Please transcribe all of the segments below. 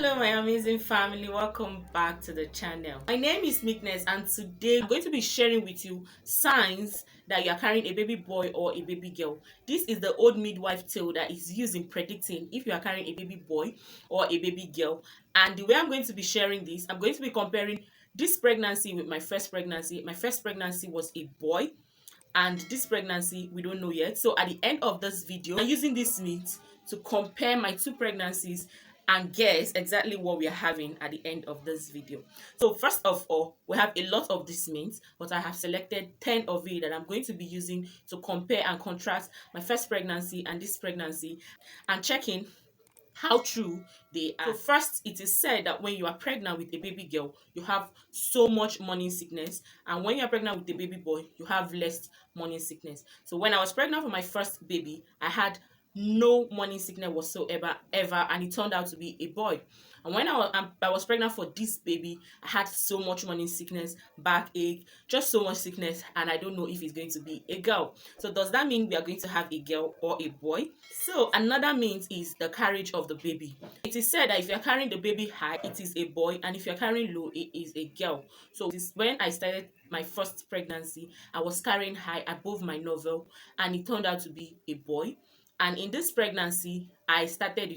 Hello my amazing family, welcome back to the channel. My name is MEKNEX and today I'm going to be sharing with you signs that you are carrying a baby boy or a baby girl. This is the old midwife tale that is used in predicting if you are carrying a baby boy or a baby girl. And the way I'm going to be sharing this, I'm going to be comparing this pregnancy with my first pregnancy. My first pregnancy was a boy, and this pregnancy we don't know yet. So at the end of this video, I'm using this meat to compare my two pregnancies and guess exactly what we are having at the end of this video. So first of all, we have a lot of this meat, but I have selected 10 of it that I'm going to be using to compare and contrast my first pregnancy and this pregnancy, and checking how true they are. So first, it is said that when you are pregnant with a baby girl, you have so much morning sickness, and when you're pregnant with a baby boy, you have less morning sickness. So when I was pregnant for my first baby, I had no morning sickness whatsoever ever, and it turned out to be a boy. And when I was pregnant for this baby, I had so much morning sickness, backache, just so much sickness, and I don't know if it's going to be a girl. So does that mean we are going to have a girl or a boy? So another means is the carriage of the baby. It is said that if you're carrying the baby high, it is a boy, and if you're carrying low, it is a girl. So this, when I started my first pregnancy, I was carrying high above my navel, and it turned out to be a boy. And in this pregnancy, I started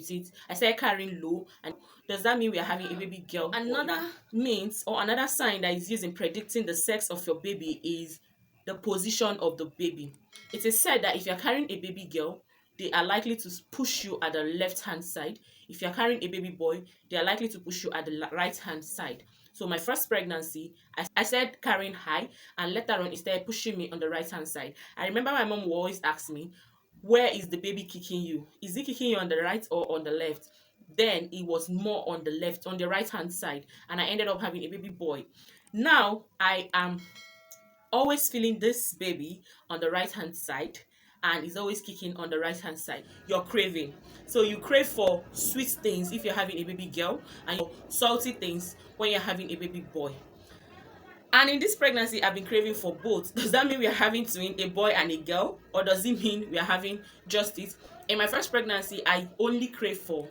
carrying low. And does that mean we are having a baby girl? Another means or another sign that is used in predicting the sex of your baby is the position of the baby. It is said that if you're carrying a baby girl, they are likely to push you at the left hand side. If you're carrying a baby boy, they are likely to push you at the right hand side. So my first pregnancy, I started carrying high, and later on it started pushing me on the right hand side. I remember my mom would always ask me, where is the baby kicking you? Is it kicking you on the right or on the left? Then it was more on the left, on the right hand side, and I ended up having a baby boy. Now I am always feeling this baby on the right hand side, and it's always kicking on the right hand side. You're craving. So you crave for sweet things if you're having a baby girl, and salty things when you're having a baby boy. And in this pregnancy, I've been craving for both. Does that mean we are having twin, a boy and a girl? Or does it mean we are having just it? In my first pregnancy, I only crave for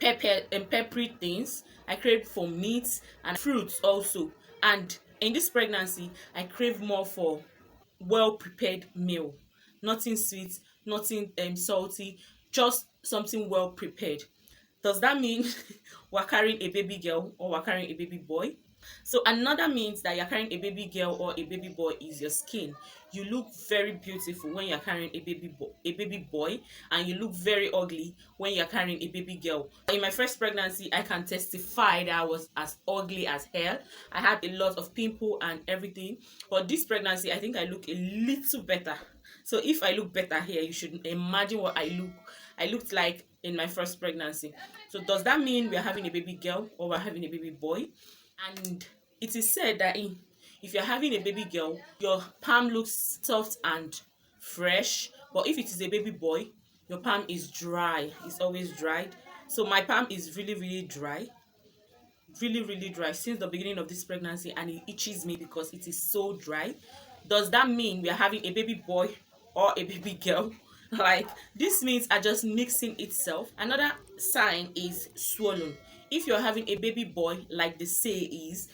pepper and peppery things. I crave for meat and fruits also. And in this pregnancy, I crave more for well-prepared meal. Nothing sweet, nothing salty, just something well-prepared. Does that mean we're carrying a baby girl or we're carrying a baby boy? So another means that you're carrying a baby girl or a baby boy is your skin. You look very beautiful when you're carrying a baby boy, and you look very ugly when you're carrying a baby girl. In my first pregnancy, I can testify that I was as ugly as hell. I had a lot of pimple and everything. But this pregnancy, I think I look a little better. So if I look better here, you should imagine what I looked like in my first pregnancy. So does that mean we're having a baby girl or we're having a baby boy? And it is said that if you're having a baby girl, your palm looks soft and fresh, but if it is a baby boy, your palm is dry. It's always dried. So my palm is really dry, really dry since the beginning of this pregnancy, and it itches me because it is so dry. Does that mean we are having a baby boy or a baby girl? Like, these means are just mixing itself. Another sign is swollen. If you're having a baby boy, like they say is,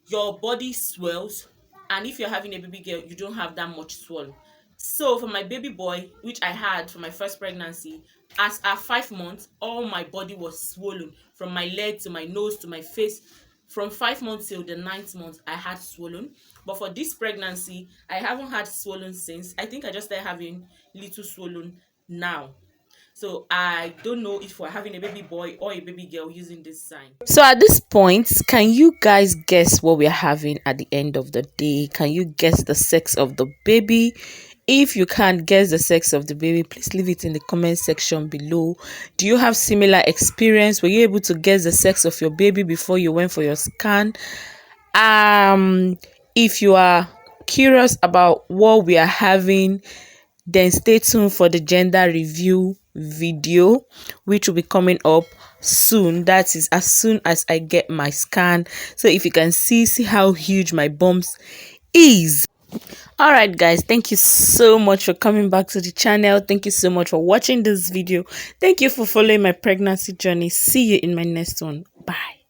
your body swells, and if you're having a baby girl, you don't have that much swell. So for my baby boy, which I had for my first pregnancy, as at 5 months, all my body was swollen from my leg to my nose to my face. From 5 months till the 9th month, I had swollen. But for this pregnancy, I haven't had swollen since. I think I just started having little swollen now. So I don't know if we're having a baby boy or a baby girl using this sign. So at this point, can you guys guess what we're having at the end of the day? Can you guess the sex of the baby? If you can't guess the sex of the baby, please leave it in the comment section below. Do you have similar experience? Were you able to guess the sex of your baby before you went for your scan? If you are curious about what we are having, then stay tuned for the gender review video, which will be coming up soon. That is as soon as I get my scan. So if you can see how huge my bumps is. All right, guys, thank you so much for coming back to the channel. Thank you so much for watching this video. Thank you for following my pregnancy journey. See you in my next one. Bye.